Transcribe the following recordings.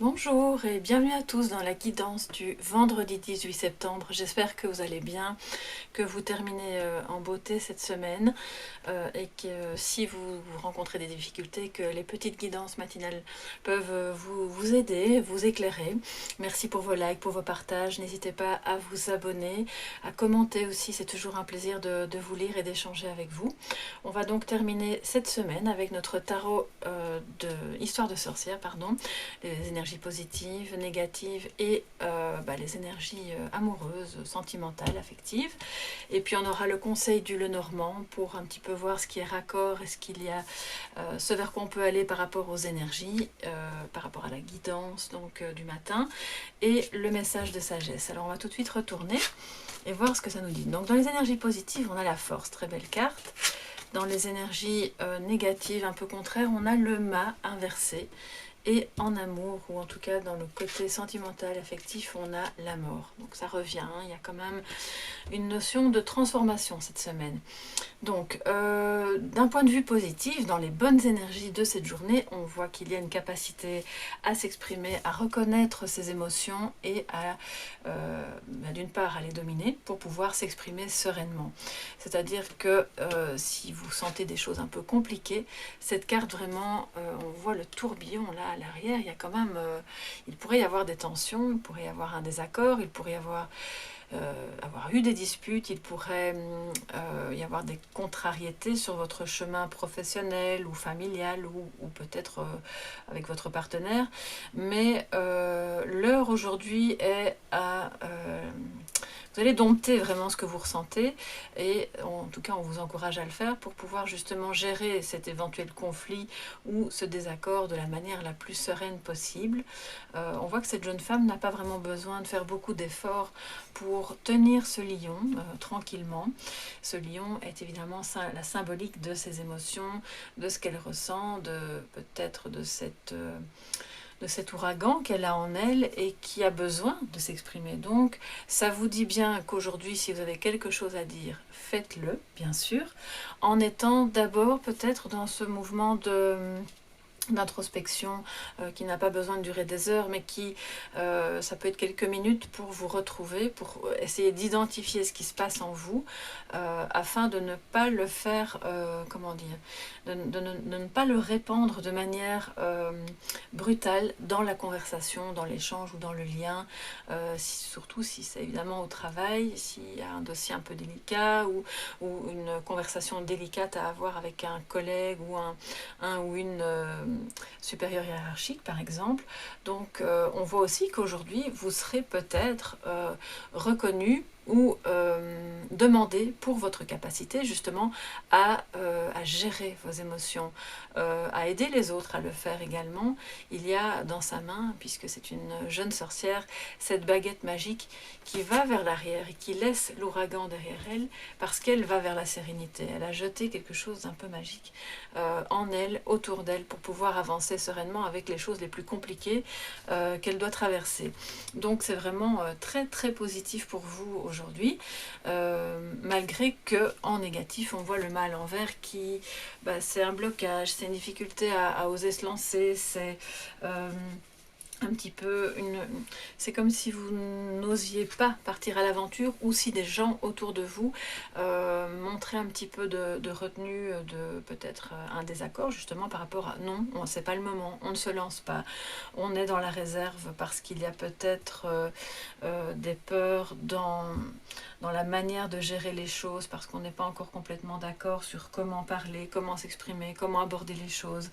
Bonjour et bienvenue à tous dans la guidance du vendredi 18 septembre. J'espère que vous allez bien, que vous terminez en beauté cette semaine et que si vous rencontrez des difficultés, que les petites guidances matinales peuvent vous aider, vous éclairer. Merci pour vos likes, pour vos partages. N'hésitez pas à vous abonner, à commenter aussi. C'est toujours un plaisir de vous lire et d'échanger avec vous. On va donc terminer cette semaine avec notre tarot de Histoire de sorcière, pardon, les énergies positives, négatives et les énergies amoureuses, sentimentales, affectives. Et puis on aura le conseil du Lenormand pour un petit peu voir ce qui est raccord et ce qu'il y a, ce vers quoi on peut aller par rapport aux énergies, par rapport à la guidance donc du matin et le message de sagesse. Alors on va tout de suite retourner et voir ce que ça nous dit. Donc dans les énergies positives, on a la force, très belle carte. Dans les énergies négatives, un peu contraires, on a le mât inversé. Et en amour, ou en tout cas dans le côté sentimental, affectif, on a la mort. Donc ça revient, hein, il y a quand même une notion de transformation cette semaine. Donc, d'un point de vue positif, dans les bonnes énergies de cette journée, on voit qu'il y a une capacité à s'exprimer, à reconnaître ses émotions et à, d'une part, à les dominer pour pouvoir s'exprimer sereinement. C'est-à-dire que si vous sentez des choses un peu compliquées, cette carte vraiment, on voit le tourbillon là à l'arrière, il y a quand même, il pourrait y avoir des tensions, il pourrait y avoir un désaccord, il pourrait y avoir eu des disputes, il pourrait y avoir des contrariétés sur votre chemin professionnel ou familial ou peut-être avec votre partenaire. Mais l'heure aujourd'hui est à... vous allez dompter vraiment ce que vous ressentez et en tout cas on vous encourage à le faire pour pouvoir justement gérer cet éventuel conflit ou ce désaccord de la manière la plus sereine possible. On voit que cette jeune femme n'a pas vraiment besoin de faire beaucoup d'efforts pour tenir ce lion tranquillement. Ce lion est évidemment la symbolique de ses émotions, de ce qu'elle ressent, peut-être de cet ouragan qu'elle a en elle et qui a besoin de s'exprimer. Donc, ça vous dit bien qu'aujourd'hui, si vous avez quelque chose à dire, faites-le, bien sûr, en étant d'abord peut-être dans ce mouvement d'introspection qui n'a pas besoin de durer des heures, mais qui, ça peut être quelques minutes pour vous retrouver, pour essayer d'identifier ce qui se passe en vous, afin de ne pas le faire, comment dire, de ne pas le répandre de manière brutale dans la conversation, dans l'échange ou dans le lien, surtout si c'est évidemment au travail, s'il y a un dossier un peu délicat ou une conversation délicate à avoir avec un collègue ou un ou une supérieur hiérarchique par exemple. Donc on voit aussi qu'aujourd'hui vous serez peut-être reconnu ou demander pour votre capacité justement à gérer vos émotions, à aider les autres à le faire également. Il y a dans sa main, puisque c'est une jeune sorcière, cette baguette magique qui va vers l'arrière et qui laisse l'ouragan derrière elle parce qu'elle va vers la sérénité. Elle a jeté quelque chose d'un peu magique en elle, autour d'elle, pour pouvoir avancer sereinement avec les choses les plus compliquées qu'elle doit traverser. Donc c'est vraiment très très positif pour vous aujourd'hui, malgré que en négatif on voit le mal envers qui, c'est un blocage, c'est une difficulté à oser se lancer, c'est un petit peu c'est comme si vous n'osiez pas partir à l'aventure, ou si des gens autour de vous montraient un petit peu de retenue, de peut-être un désaccord justement par rapport à non, c'est pas le moment, on ne se lance pas, on est dans la réserve parce qu'il y a peut-être des peurs dans la manière de gérer les choses, parce qu'on n'est pas encore complètement d'accord sur comment parler, comment s'exprimer, comment aborder les choses,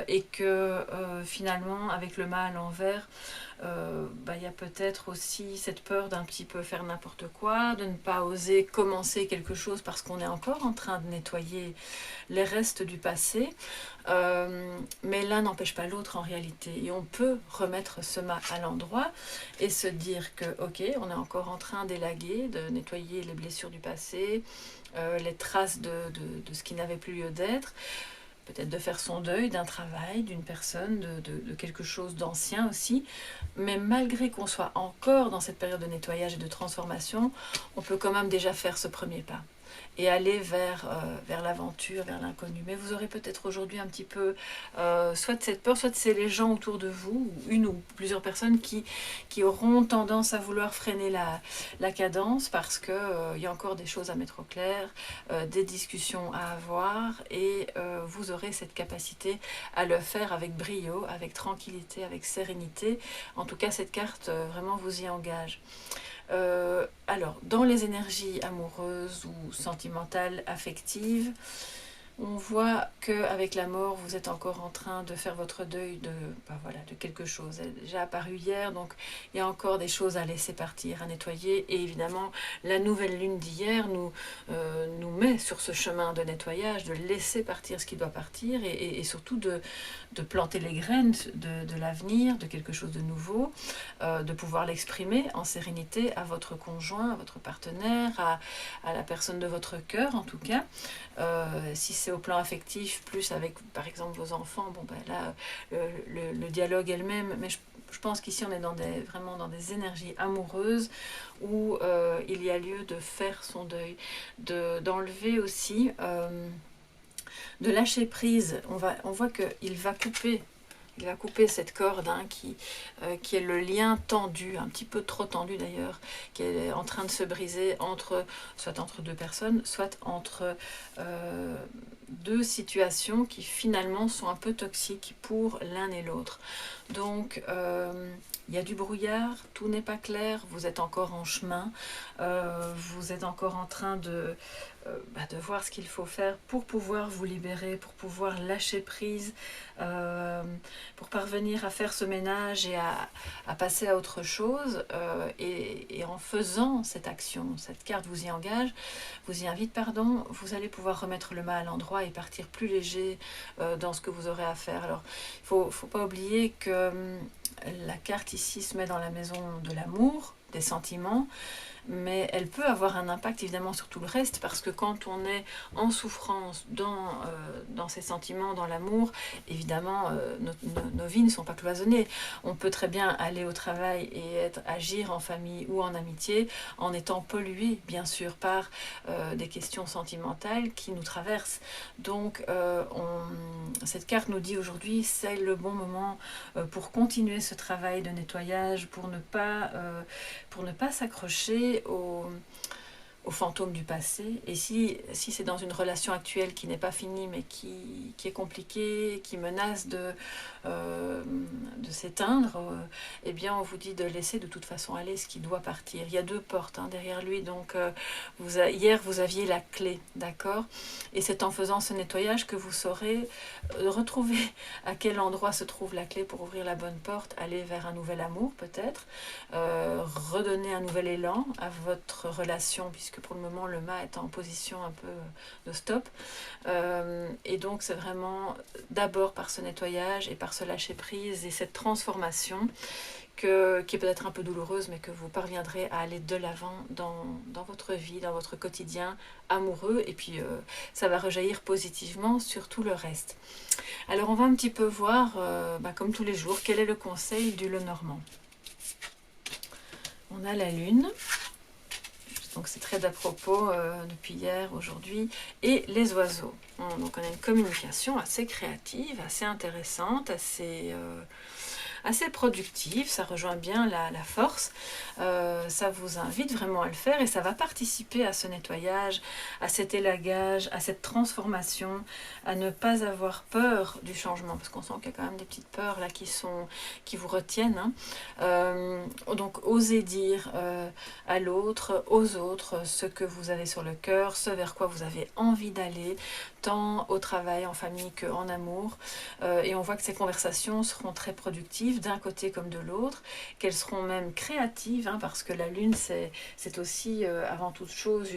et que finalement avec le mal envers, y a peut-être aussi cette peur d'un petit peu faire n'importe quoi, de ne pas oser commencer quelque chose parce qu'on est encore en train de nettoyer les restes du passé, mais l'un n'empêche pas l'autre en réalité, et on peut remettre ce mât à l'endroit et se dire que ok, on est encore en train d'élaguer, de nettoyer les blessures du passé, les traces de ce qui n'avait plus lieu d'être, peut-être de faire son deuil d'un travail, d'une personne, de quelque chose d'ancien aussi. Mais malgré qu'on soit encore dans cette période de nettoyage et de transformation, on peut quand même déjà faire ce premier pas. et aller vers l'aventure, vers l'inconnu. Mais vous aurez peut-être aujourd'hui un petit peu soit de cette peur, soit c'est les gens autour de vous, ou une ou plusieurs personnes qui auront tendance à vouloir freiner la cadence parce qu'il y a encore des choses à mettre au clair, des discussions à avoir, et vous aurez cette capacité à le faire avec brio, avec tranquillité, avec sérénité. En tout cas, cette carte vraiment vous y engage. Alors, dans les énergies amoureuses ou sentimentales, affectives, on voit qu'avec la mort, vous êtes encore en train de faire votre deuil de quelque chose. Elle est déjà apparu hier, donc il y a encore des choses à laisser partir, à nettoyer. Et évidemment, la nouvelle lune d'hier nous met sur ce chemin de nettoyage, de laisser partir ce qui doit partir, et surtout de planter les graines de l'avenir, de quelque chose de nouveau, de pouvoir l'exprimer en sérénité à votre conjoint, à votre partenaire, à la personne de votre cœur en tout cas. Si c'est au plan affectif, plus avec par exemple vos enfants, bon ben là le dialogue est le même, mais je pense qu'ici on est vraiment dans des énergies amoureuses où il y a lieu de faire son deuil, d'enlever aussi, de lâcher prise. On voit qu'il va couper. Il va couper cette corde qui est le lien tendu, un petit peu trop tendu d'ailleurs, qui est en train de se briser soit entre deux personnes, soit entre deux situations qui finalement sont un peu toxiques pour l'un et l'autre. Donc il y a du brouillard, tout n'est pas clair, vous êtes encore en chemin, vous êtes encore en train de voir ce qu'il faut faire pour pouvoir vous libérer, pour pouvoir lâcher prise, pour parvenir à faire ce ménage et à passer à autre chose. Et en faisant cette action, cette carte vous y invite, pardon, vous allez pouvoir remettre le mât à l'endroit et partir plus léger dans ce que vous aurez à faire. Alors, il ne faut pas oublier que la carte ici se met dans la maison de l'amour, des sentiments, mais elle peut avoir un impact évidemment sur tout le reste, parce que quand on est en souffrance dans ses sentiments, dans l'amour, évidemment nos vies ne sont pas cloisonnées. On peut très bien aller au travail et agir en famille ou en amitié en étant pollué bien sûr par des questions sentimentales qui nous traversent. Donc cette carte nous dit aujourd'hui c'est le bon moment pour continuer ce travail de nettoyage, pour ne pas s'accrocher aux fantômes du passé. Et si c'est dans une relation actuelle qui n'est pas finie mais qui est compliquée, qui menace de s'éteindre, eh bien on vous dit de laisser de toute façon aller ce qui doit partir. Il y a deux portes derrière lui, donc hier vous aviez la clé, d'accord, et c'est en faisant ce nettoyage que vous saurez retrouver à quel endroit se trouve la clé pour ouvrir la bonne porte, aller vers un nouvel amour peut-être, redonner un nouvel élan à votre relation, puisque pour le moment le mât est en position un peu de stop, et donc c'est vraiment d'abord par ce nettoyage et par ce lâcher prise et cette transformation qui est peut-être un peu douloureuse, mais que vous parviendrez à aller de l'avant dans votre vie, dans votre quotidien amoureux, et puis ça va rejaillir positivement sur tout le reste. Alors on va un petit peu voir, comme tous les jours, quel est le conseil du Lenormand. On a la lune, donc c'est très d'à propos depuis hier, aujourd'hui, et les oiseaux. Donc on a une communication assez créative, assez intéressante, assez productive, ça rejoint bien la force, ça vous invite vraiment à le faire et ça va participer à ce nettoyage, à cet élagage, à cette transformation, à ne pas avoir peur du changement, parce qu'on sent qu'il y a quand même des petites peurs là qui vous retiennent, donc osez dire à l'autre, aux autres, ce que vous avez sur le cœur, ce vers quoi vous avez envie d'aller, tant au travail, en famille qu'en amour, et on voit que ces conversations seront très productives d'un côté comme de l'autre, qu'elles seront même créatives, parce que la lune c'est aussi avant toute chose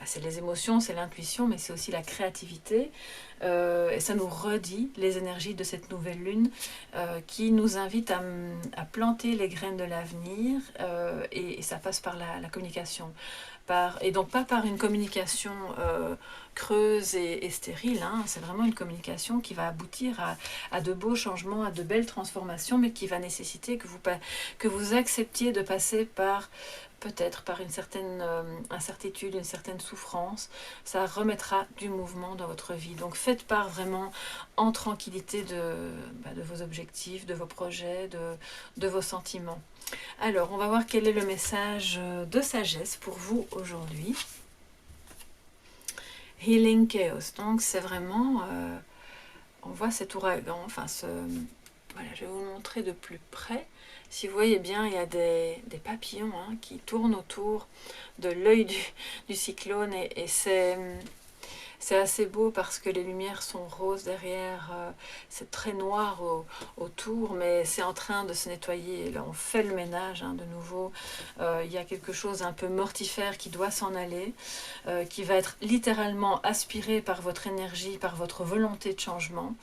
c'est les émotions, c'est l'intuition, mais c'est aussi la créativité, et ça nous redit les énergies de cette nouvelle lune qui nous invite à planter les graines de l'avenir, et ça passe par la communication. et donc pas par une communication creuse et stérile, hein. C'est vraiment une communication qui va aboutir à de beaux changements, à de belles transformations, mais qui va nécessiter que vous acceptiez de passer par peut-être par une certaine incertitude, une certaine souffrance. Ça remettra du mouvement dans votre vie. Donc faites part vraiment en tranquillité de vos objectifs, de vos projets, de vos sentiments. Alors, on va voir quel est le message de sagesse pour vous aujourd'hui. Healing Chaos. Donc c'est vraiment, on voit cet ouragan, enfin voilà, je vais vous montrer de plus près. Si vous voyez bien, il y a des papillons hein, qui tournent autour de l'œil du cyclone et c'est assez beau parce que les lumières sont roses derrière, c'est très noir autour, mais c'est en train de se nettoyer. Là, on fait le ménage hein, de nouveau. Il y a quelque chose un peu mortifère qui doit s'en aller, qui va être littéralement aspiré par votre énergie, par votre volonté de changement,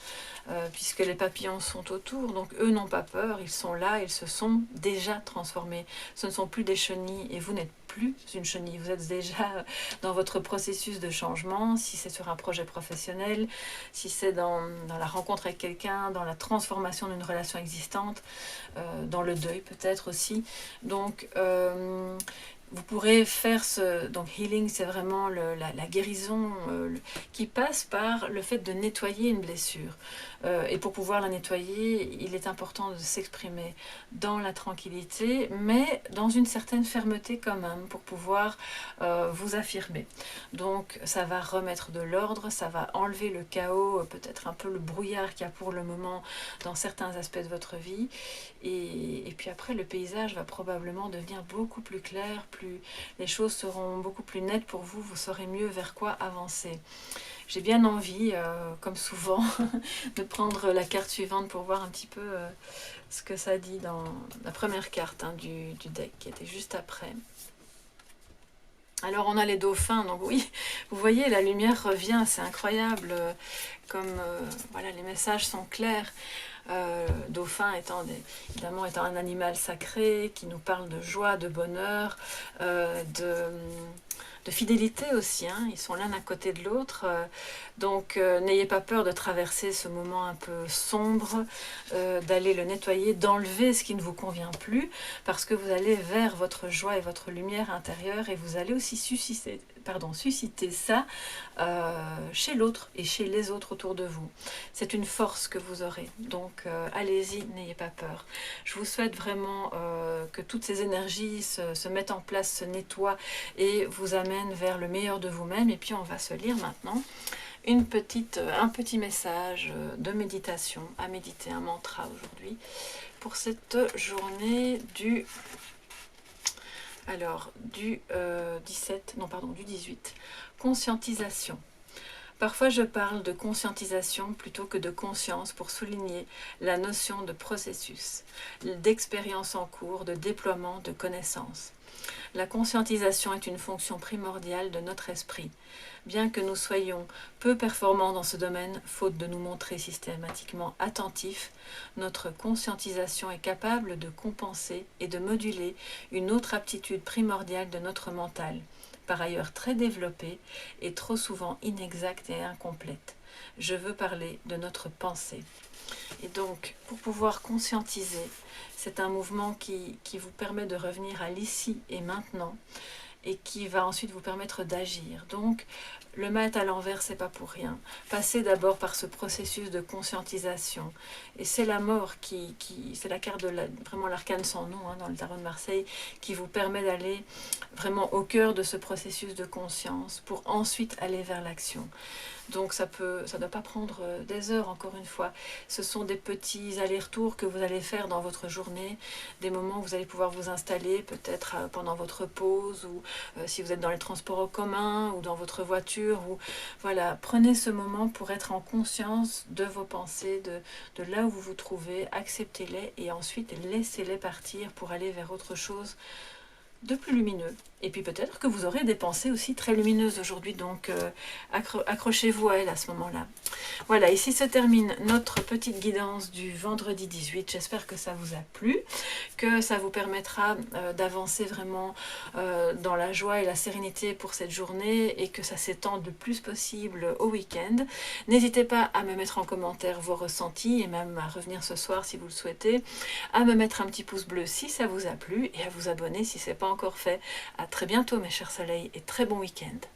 puisque les papillons sont autour. Donc eux n'ont pas peur, ils sont là, ils se sont déjà transformés. Ce ne sont plus des chenilles et vous n'êtes plus une chenille, vous êtes déjà dans votre processus de changement, si c'est sur un projet professionnel, si c'est dans la rencontre avec quelqu'un, dans la transformation d'une relation existante, dans le deuil peut-être aussi. Donc vous pourrez faire donc healing, c'est vraiment la guérison qui passe par le fait de nettoyer une blessure. Et pour pouvoir la nettoyer, il est important de s'exprimer dans la tranquillité, mais dans une certaine fermeté quand même, pour pouvoir vous affirmer. Donc ça va remettre de l'ordre, ça va enlever le chaos, peut-être un peu le brouillard qu'il y a pour le moment dans certains aspects de votre vie. Et puis après, le paysage va probablement devenir beaucoup plus clair, les choses seront beaucoup plus nettes pour vous, vous saurez mieux vers quoi avancer. J'ai bien envie, comme souvent, de prendre la carte suivante pour voir un petit peu ce que ça dit dans la première carte hein, du deck qui était juste après. Alors on a les dauphins, donc oui, vous voyez, la lumière revient, c'est incroyable, comme voilà, les messages sont clairs. Dauphin évidemment étant un animal sacré qui nous parle de joie, de bonheur, de fidélité aussi, hein. Ils sont l'un à côté de l'autre, donc n'ayez pas peur de traverser ce moment un peu sombre, d'aller le nettoyer, d'enlever ce qui ne vous convient plus, parce que vous allez vers votre joie et votre lumière intérieure et vous allez aussi susciter ça chez l'autre et chez les autres autour de vous. C'est une force que vous aurez, donc allez-y, n'ayez pas peur. Je vous souhaite vraiment que toutes ces énergies se mettent en place, se nettoient et vous amènent vers le meilleur de vous-même. Et puis on va se lire maintenant un petit message de méditation à méditer, un mantra aujourd'hui pour cette journée du 18. Conscientisation. Parfois je parle de conscientisation plutôt que de conscience pour souligner la notion de processus, d'expérience en cours, de déploiement de connaissances. La conscientisation est une fonction primordiale de notre esprit. Bien que nous soyons peu performants dans ce domaine, faute de nous montrer systématiquement attentifs, notre conscientisation est capable de compenser et de moduler une autre aptitude primordiale de notre mental, par ailleurs très développée et trop souvent inexacte et incomplète. Je veux parler de notre pensée. Et donc, pour pouvoir conscientiser, c'est un mouvement qui vous permet de revenir à l'ici et maintenant et qui va ensuite vous permettre d'agir. Donc, le mettre à l'envers, c'est pas pour rien. Passez d'abord par ce processus de conscientisation. Et c'est la mort c'est la carte vraiment l'arcane sans nom hein, dans le tarot de Marseille, qui vous permet d'aller vraiment au cœur de ce processus de conscience pour ensuite aller vers l'action. Donc ça ne doit pas prendre des heures, encore une fois. Ce sont des petits allers-retours que vous allez faire dans votre journée, des moments où vous allez pouvoir vous installer, peut-être pendant votre pause, ou si vous êtes dans les transports en commun, ou dans votre voiture. Voilà, prenez ce moment pour être en conscience de vos pensées, de là où vous vous trouvez, acceptez-les et ensuite laissez-les partir pour aller vers autre chose de plus lumineux. Et puis peut-être que vous aurez des pensées aussi très lumineuses aujourd'hui, donc accrochez-vous à elles à ce moment-là. Voilà, ici se termine notre petite guidance du vendredi 18. J'espère que ça vous a plu, que ça vous permettra d'avancer vraiment dans la joie et la sérénité pour cette journée et que ça s'étende le plus possible au week-end. N'hésitez pas à me mettre en commentaire vos ressentis et même à revenir ce soir si vous le souhaitez, à me mettre un petit pouce bleu si ça vous a plu et à vous abonner si ce n'est pas encore fait. À très bientôt mes chers soleils et très bon week-end.